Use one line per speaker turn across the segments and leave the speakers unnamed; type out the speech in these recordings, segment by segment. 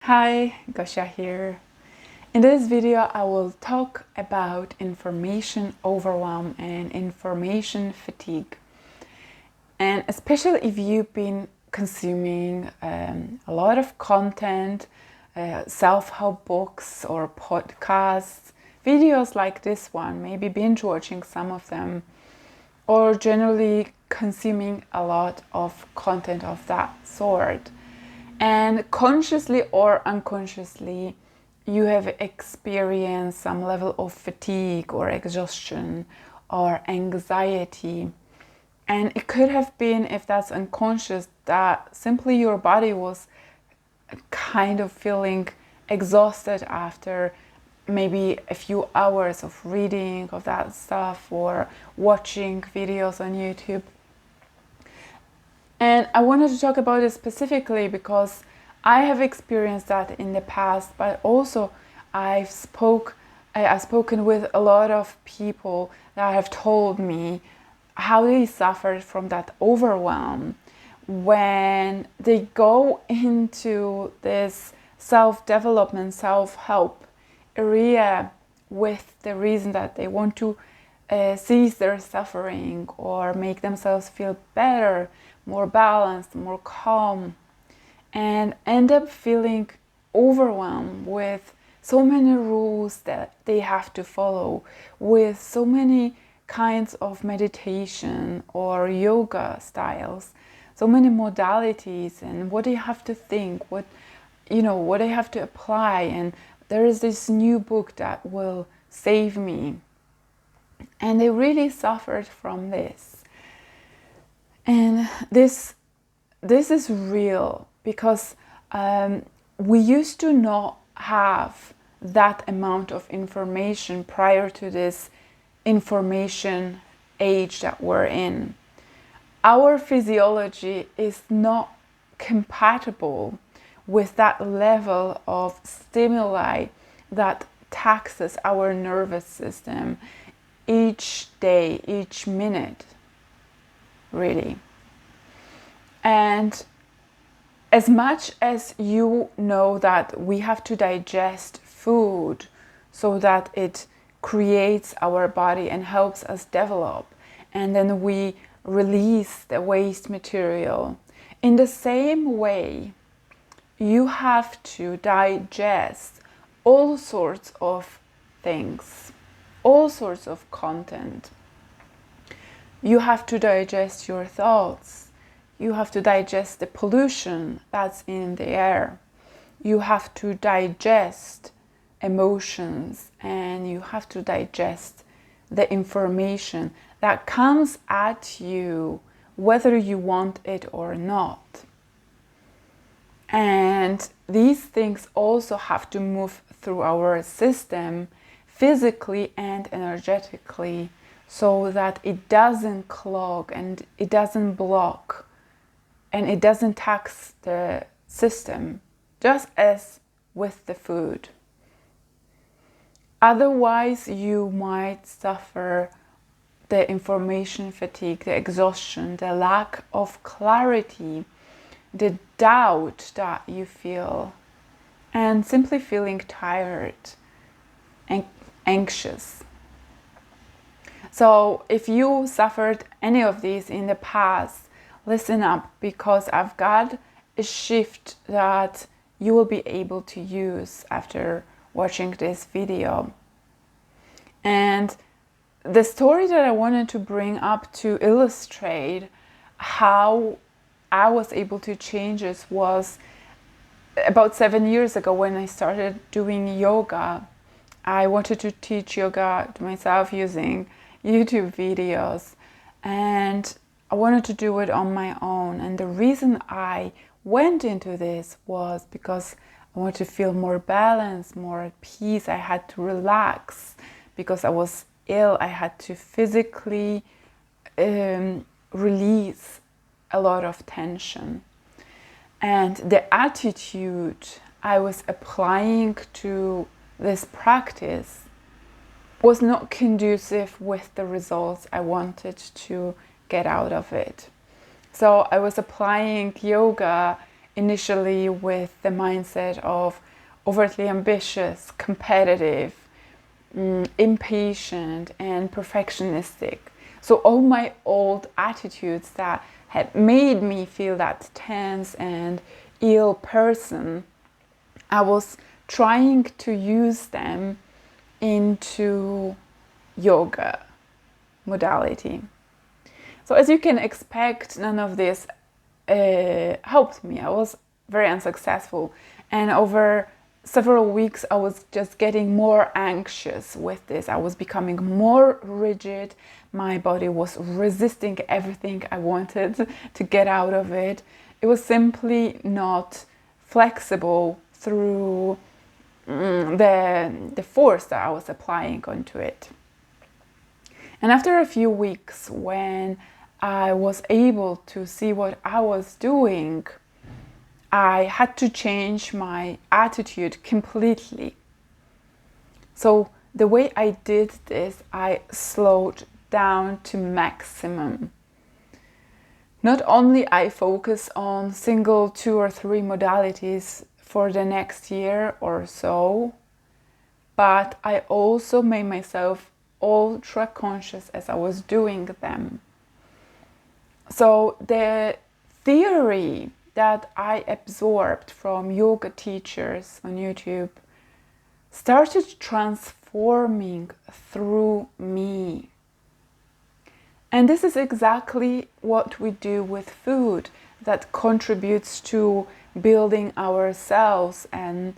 Hi, Gosha here. In this video, I will talk about information overwhelm and information fatigue. And especially if you've been consuming a lot of content, self-help books or podcasts, videos like this one, maybe binge watching some of them, or generally consuming a lot of content of that sort. And consciously or unconsciously, you have experienced some level of fatigue or exhaustion or anxiety. And it could have been, if that's unconscious, that simply your body was kind of feeling exhausted after maybe a few hours of reading of that stuff or watching videos on YouTube. And I wanted to talk about it specifically because I have experienced that in the past, but also I've spoken with a lot of people that have told me how they suffered from that overwhelm when they go into this self-development, self-help area with the reason that they want to cease their suffering or make themselves feel better, more balanced, more calm, and end up feeling overwhelmed with so many rules that they have to follow, with so many kinds of meditation or yoga styles, so many modalities, and what they have to think, what they have to apply. And there is this new book that will save me. And they really suffered from this. And this is real because we used to not have that amount of information prior to this information age that we're in. Our physiology is not compatible with that level of stimuli that taxes our nervous system each day, each minute, really. And as much as you know that we have to digest food so that it creates our body and helps us develop, and then we release the waste material, in the same way, you have to digest all sorts of things, all sorts of content. You have to digest your thoughts. You have to digest the pollution that's in the air. You have to digest emotions, and you have to digest the information that comes at you, whether you want it or not. And these things also have to move through our system physically and energetically, so that it doesn't clog and it doesn't block and it doesn't tax the system, just as with the food. Otherwise, you might suffer the information fatigue, the exhaustion, the lack of clarity, the doubt that you feel, and simply feeling tired and anxious. So if you suffered any of these in the past, listen up, because I've got a shift that you will be able to use after watching this video. And the story that I wanted to bring up to illustrate how I was able to change this was about 7 years ago when I started doing yoga. I wanted to teach yoga to myself using YouTube videos, and I wanted to do it on my own. And the reason I went into this was because I wanted to feel more balanced, more at peace. I had to relax because I was ill. I had to physically release a lot of tension. And the attitude I was applying to this practice was not conducive with the results I wanted to get out of it. So I was applying yoga initially with the mindset of overtly ambitious, competitive, impatient, and perfectionistic. So all my old attitudes that had made me feel that tense and ill person, I was trying to use them into yoga modality. So as you can expect, none of this helped me. I was very unsuccessful, and over several weeks I was just getting more anxious with this. I was becoming more rigid. My body was resisting everything I wanted to get out of it. It was simply not flexible through the force that I was applying onto it. And after a few weeks, when I was able to see what I was doing, I had to change my attitude completely. So the way I did this, I slowed down to maximum. Not only I focus on single 2 or 3 modalities for the next year or so, but I also made myself ultra conscious as I was doing them. So the theory that I absorbed from yoga teachers on YouTube started transforming through me. And this is exactly what we do with food that contributes to building ourselves and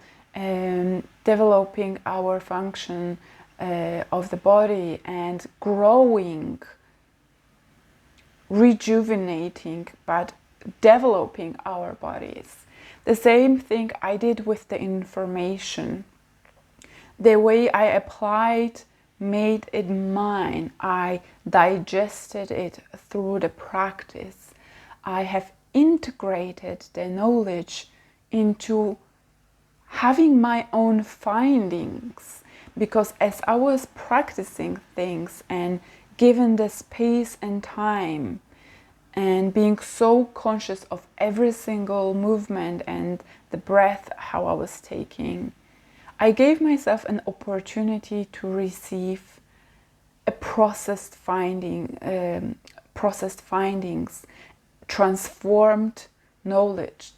developing our function of the body and growing, rejuvenating, but developing our bodies. The same thing I did with the information. The way I applied made it mine. I digested it through the practice. I have integrated the knowledge into having my own findings, because as I was practicing things and given the space and time and being so conscious of every single movement and the breath how I was taking, I gave myself an opportunity to receive a processed findings, transformed knowledge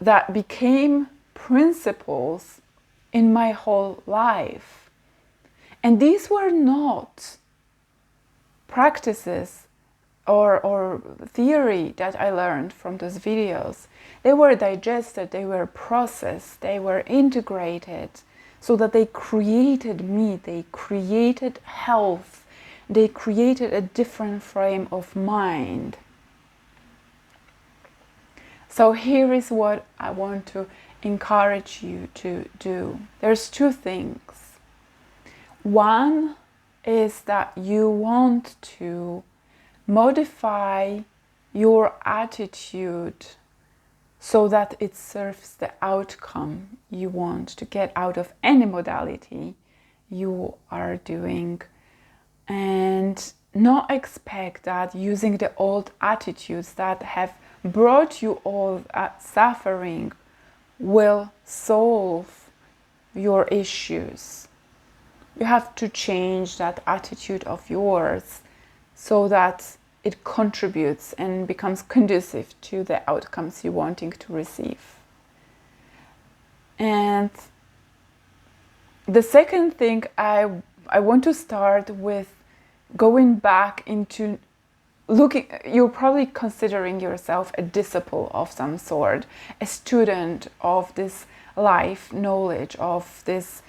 that became principles in my whole life. And these were not practices or theory that I learned from those videos. They were digested, they were processed, they were integrated so that they created me, they created health, they created a different frame of mind. So here is what I want to encourage you to do. There's 2 things. One is that you want to modify your attitude so that it serves the outcome you want to get out of any modality you are doing, and not expect that using the old attitudes that have brought you all that suffering will solve your issues. You have to change that attitude of yours so that it contributes and becomes conducive to the outcomes you're wanting to receive. And the second thing, I want to start with going back into looking. You're probably considering yourself a disciple of some sort, a student of this life knowledge, of this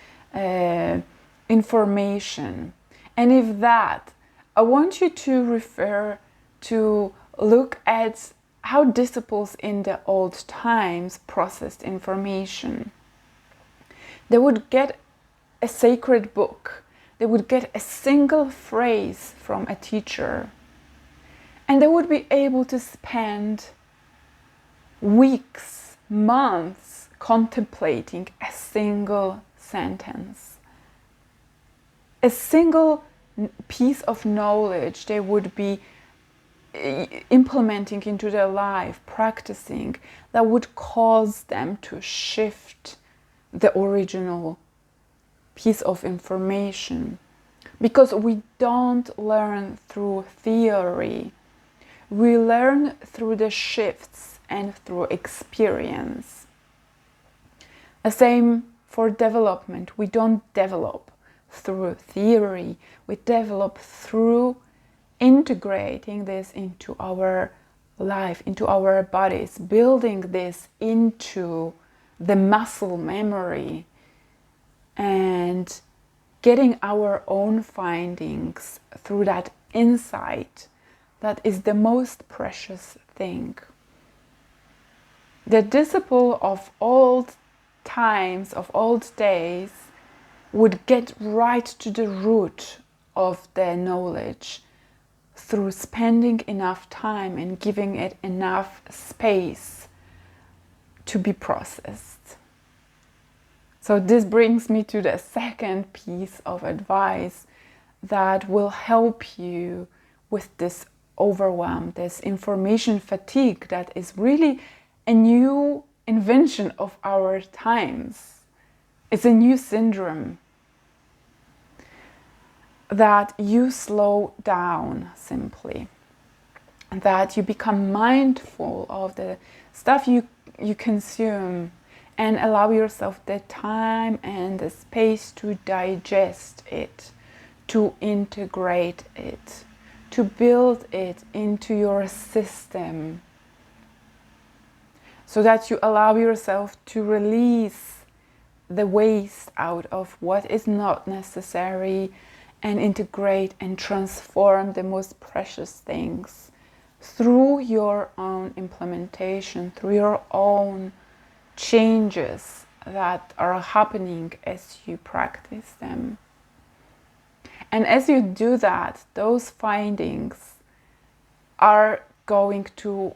information. And if that, I want you to refer to look at how disciples in the old times processed information. They would get a sacred book, they would get a single phrase from a teacher, and they would be able to spend weeks, months contemplating a single sentence, a single piece of knowledge. They would be implementing into their life, practicing, that would cause them to shift the original piece of information. Because we don't learn through theory, we learn through the shifts and through experience. The same for development. We don't develop through theory, we develop through integrating this into our life, into our bodies, building this into the muscle memory, and getting our own findings through that insight. That is the most precious thing. The disciple of old times, of old days, would get right to the root of their knowledge through spending enough time and giving it enough space to be processed. So this brings me to the second piece of advice that will help you with this overwhelm, this information fatigue that is really a new invention of our times. It's a new syndrome. That you slow down simply. That you become mindful of the stuff you consume and allow yourself the time and the space to digest it, to integrate it, to build it into your system, so that you allow yourself to release the waste out of what is not necessary and integrate and transform the most precious things through your own implementation, through your own changes that are happening as you practice them. And as you do that, those findings are going to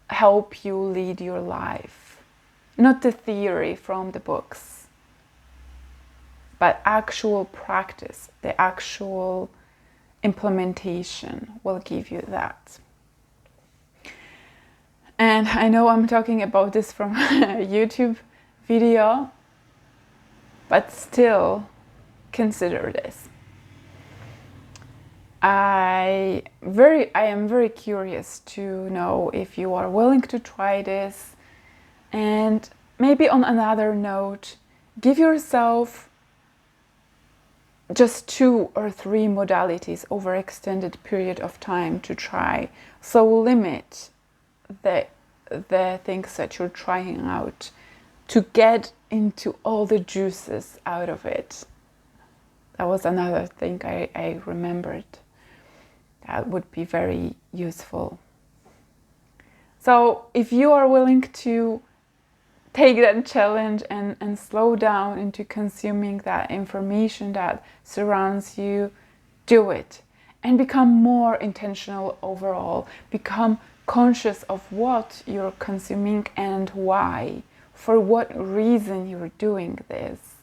help you lead your life. Not the theory from the books, but actual practice, the actual implementation will give you that. And I know I'm talking about this from a YouTube video, but still consider this. I am very curious to know if you are willing to try this, and maybe on another note, give yourself just 2 or 3 modalities over extended period of time to try. So limit the things that you're trying out to get into all the juices out of it. That was another thing I remembered. That would be very useful. So if you are willing to take that challenge and slow down into consuming that information that surrounds you, do it. And become more intentional overall. Become conscious of what you're consuming and why. For what reason you're doing this.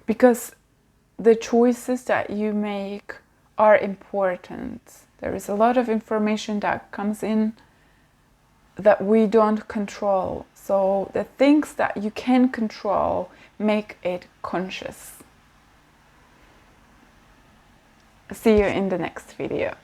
Because the choices that you make are important. There is a lot of information that comes in that we don't control. So the things that you can control, make it conscious. See you in the next video.